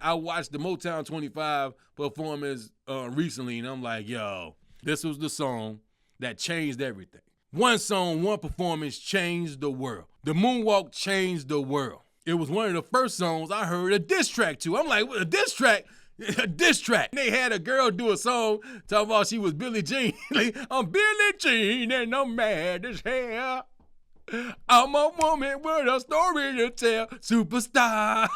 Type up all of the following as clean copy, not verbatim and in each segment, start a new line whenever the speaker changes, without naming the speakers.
I watched the Motown 25 performance recently, and I'm like, yo, this was the song that changed everything. One song, one performance changed the world. The moonwalk changed the world. It was one of the first songs I heard a diss track to. I'm like, what, a diss track? A diss track. They had a girl do a song talking about she was Billie Jean. Like, I'm Billie Jean and I'm mad as hell. I'm a woman with a story to tell. Superstar.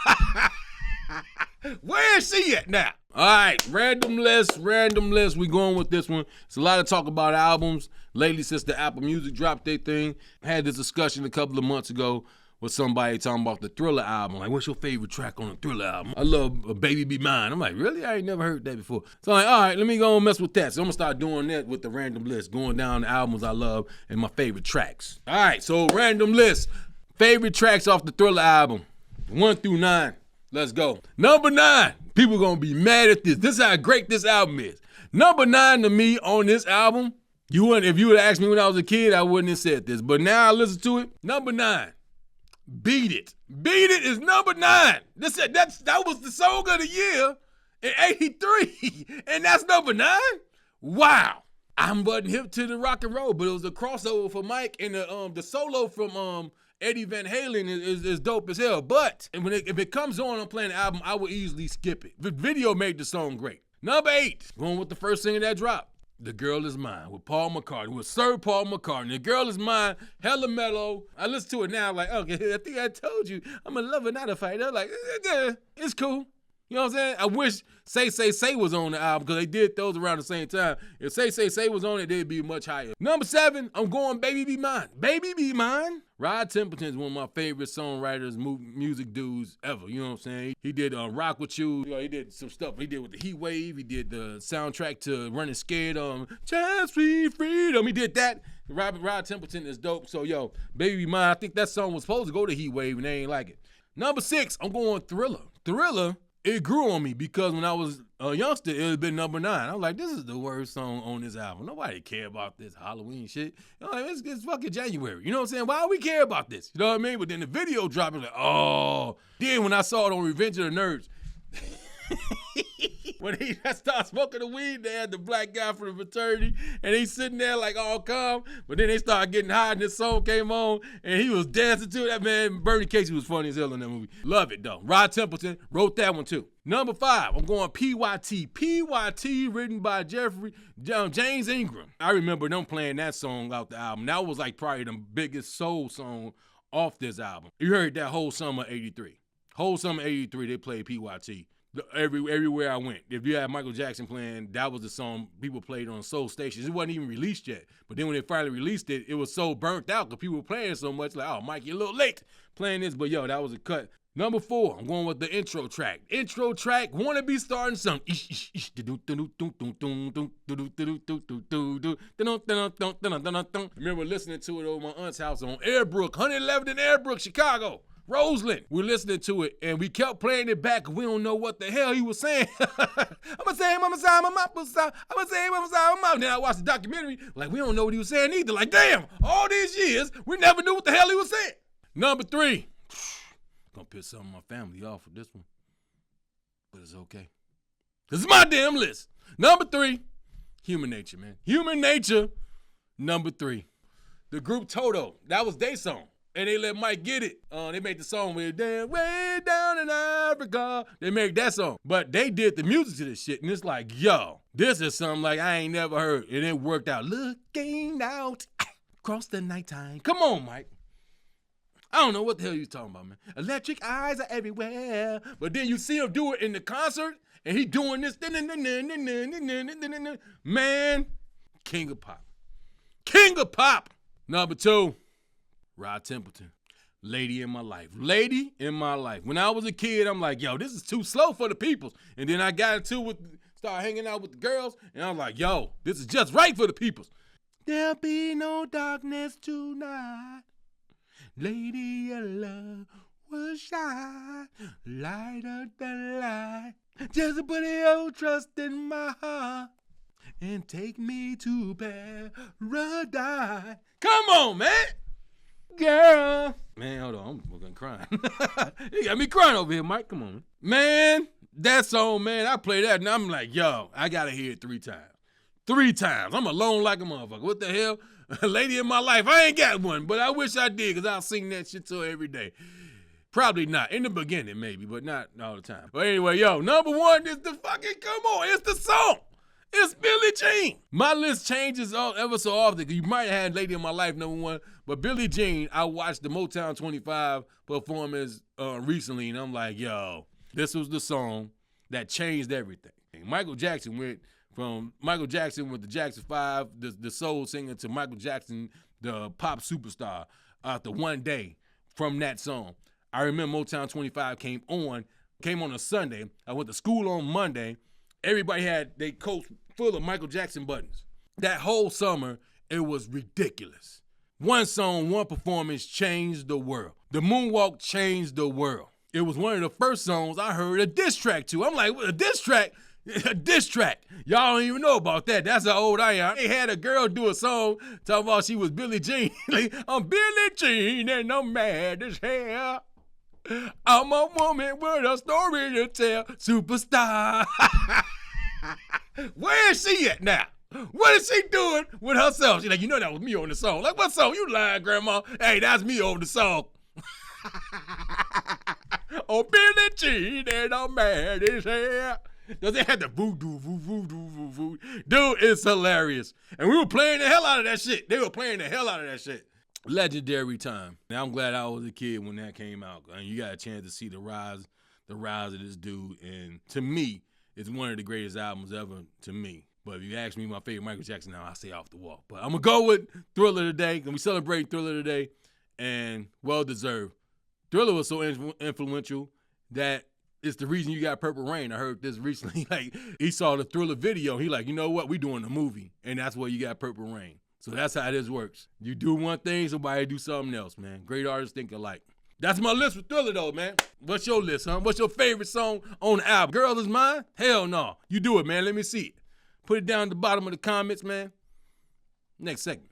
Where is she at now? All right, random list. We going with this one. It's a lot of talk about albums lately since the Apple Music dropped their thing. I had this discussion a couple of months ago with somebody talking about the Thriller album. Like, what's your favorite track on the Thriller album? I love Baby Be Mine. I'm like, really? I ain't never heard that before. So I'm like, all right, let me go and mess with that. So I'm gonna start doing that with the random list, going down the albums I love and my favorite tracks. All right, so random list. Favorite tracks off the Thriller album, 1 through 9. Let's go. Number 9. People gonna be mad at this. This is how great this album is. Number 9 to me on this album, if you would have asked me when I was a kid, I wouldn't have said this. But now I listen to it. Number 9. Beat It. Beat It is number 9. That was the song of the year in '83, and that's number 9? Wow. I wasn't hip to the rock and roll, but it was a crossover for Mike, and the solo from Eddie Van Halen is dope as hell. But if it comes on, I'm playing the album, I would easily skip it. The video made the song great. Number 8, going with the first single that dropped. The Girl Is Mine with Paul McCartney, with Sir Paul McCartney. The Girl Is Mine, hella mellow. I listen to it now like, okay, I think I told you, I'm a lover, not a fighter. Like, it's cool. You know what I'm saying? I wish Say Say Say was on the album because they did those around the same time. If Say Say Say was on it, they'd be much higher. Number 7, I'm going Baby Be Mine. Baby Be Mine. Rod Temperton is one of my favorite songwriters, music dudes ever. You know what I'm saying? He did Rock With You. He did some stuff. He did with the Heat Wave. He did the soundtrack to Running Scared. Just Sweet Freedom. He did that. Rod Temperton is dope. So, yo, Baby Be Mine. I think that song was supposed to go to Heat Wave and they ain't like it. Number 6, I'm going Thriller. Thriller. It grew on me because when I was a youngster, it had been number 9. I was like, this is the worst song on this album. Nobody care about this Halloween shit. You know, it's fucking January. You know what I'm saying? Why do we care about this? You know what I mean? But then the video dropped, like, oh. Then when I saw it on Revenge of the Nerds, when he started smoking the weed, they had the black guy from the fraternity, and he's sitting there like all calm, but then they started getting high, and this song came on, and he was dancing to it. That man, Bernie Casey, was funny as hell in that movie. Love it, though. Rod Temperton wrote that one, too. Number 5, I'm going PYT. PYT, written by James Ingram. I remember them playing that song out the album. That was like probably the biggest soul song off this album. You heard that whole summer '83. Whole summer '83, they played PYT. Everywhere I went. If you had Michael Jackson playing, that was the song people played on soul stations. It wasn't even released yet. But then when they finally released it, it was so burnt out because people were playing so much. Like, oh, Mike, you're a little late playing this. But, yo, that was a cut. Number 4, I'm going with the intro track. Intro track, Wanna Be Starting Something. Remember listening to it over my aunt's house on Airbrook, 111th and Airbrook, Chicago. Roseland. We're listening to it, and we kept playing it back. We don't know what the hell he was saying. I'm saying, Mama Side, Mama Side. I'm saying, Mama Side, Mama. Then I watched the documentary, like, we don't know what he was saying either. Like, damn, all these years, we never knew what the hell he was saying. Number 3. Gonna piss some of my family off with this one, but it's okay. This is my damn list. Number 3, Human Nature, man. Human Nature, number 3. The group Toto, that was their song. And they let Mike get it. They made the song with "Damn Way Down in Africa." They made that song. But they did the music to this shit. And it's like, yo, this is something like I ain't never heard. And it worked out. Looking out across the nighttime. Come on, Mike. I don't know what the hell you talking about, man. Electric eyes are everywhere. But then you see him do it in the concert. And he doing this. Man, king of pop. King of pop. Number 2. Rod Temperton, Lady in My Life. Lady in My Life. When I was a kid, I'm like, yo, this is too slow for the peoples. And then I got started hanging out with the girls, and I'm like, yo, this is just right for the peoples. There'll be no darkness tonight. Lady, your love will shine. Light up the light. Just put your trust in my heart and take me to paradise. Come on, man. Girl. Man, hold on, I'm fucking crying. You got me crying over here, Mike. Come on. Man, That song, man, I play that and I'm like, yo, I gotta hear it 3 times. 3 times. I'm alone like a motherfucker. What the hell? A lady in my life. I ain't got one, but I wish I did, because I'll sing that shit to her every day. Probably not. In the beginning, maybe, but not all the time. But anyway, yo, number 1 is the fucking, come on, it's the song. It's Billie Jean. My list changes ever so often, because you might have had Lady in My Life number 1, but Billie Jean, I watched the Motown 25 performance recently, and I'm like, yo, this was the song that changed everything. Michael Jackson went from Michael Jackson with the Jackson 5, the soul singer, to Michael Jackson, the pop superstar, after one day from that song. I remember Motown 25 came on a Sunday. I went to school on Monday. Everybody had their coats full of Michael Jackson buttons. That whole summer, it was ridiculous. One song, one performance changed the world. The moonwalk changed the world. It was one of the first songs I heard a diss track to. I'm like, a diss track? A diss track. Y'all don't even know about that. That's how old I am. They had a girl do a song talking about she was Billie Jean. Like, I'm Billie Jean and I'm mad as hell. I'm a woman with a story to tell. Superstar. Where is she at now? What is she doing with herself? She's like, you know that was me on the song. Like, what song? You lying, Grandma. Hey, that's me on the song. Oh, Billie Jean and I'm mad as hell. Does it have the voodoo, voodoo? Dude, it's hilarious. And we were playing the hell out of that shit. They were playing the hell out of that shit. Legendary time. Now, I'm glad I was a kid when that came out. And you got a chance to see the rise of this dude. And to me, it's one of the greatest albums ever to me. But if you ask me my favorite Michael Jackson now, I say Off the Wall. But I'm going to go with Thriller today. And we celebrate Thriller today. And well-deserved. Thriller was so influential that it's the reason you got Purple Rain. I heard this recently. Like, he saw the Thriller video. He like, you know what? We doing a movie. And that's where you got Purple Rain. So that's how this works. You do one thing, somebody do something else, man. Great artists think alike. That's my list for Thriller, though, man. What's your list, huh? What's your favorite song on the album? Girl Is Mine? Hell no. You do it, man. Let me see it. Put it down at the bottom of the comments, man. Next segment.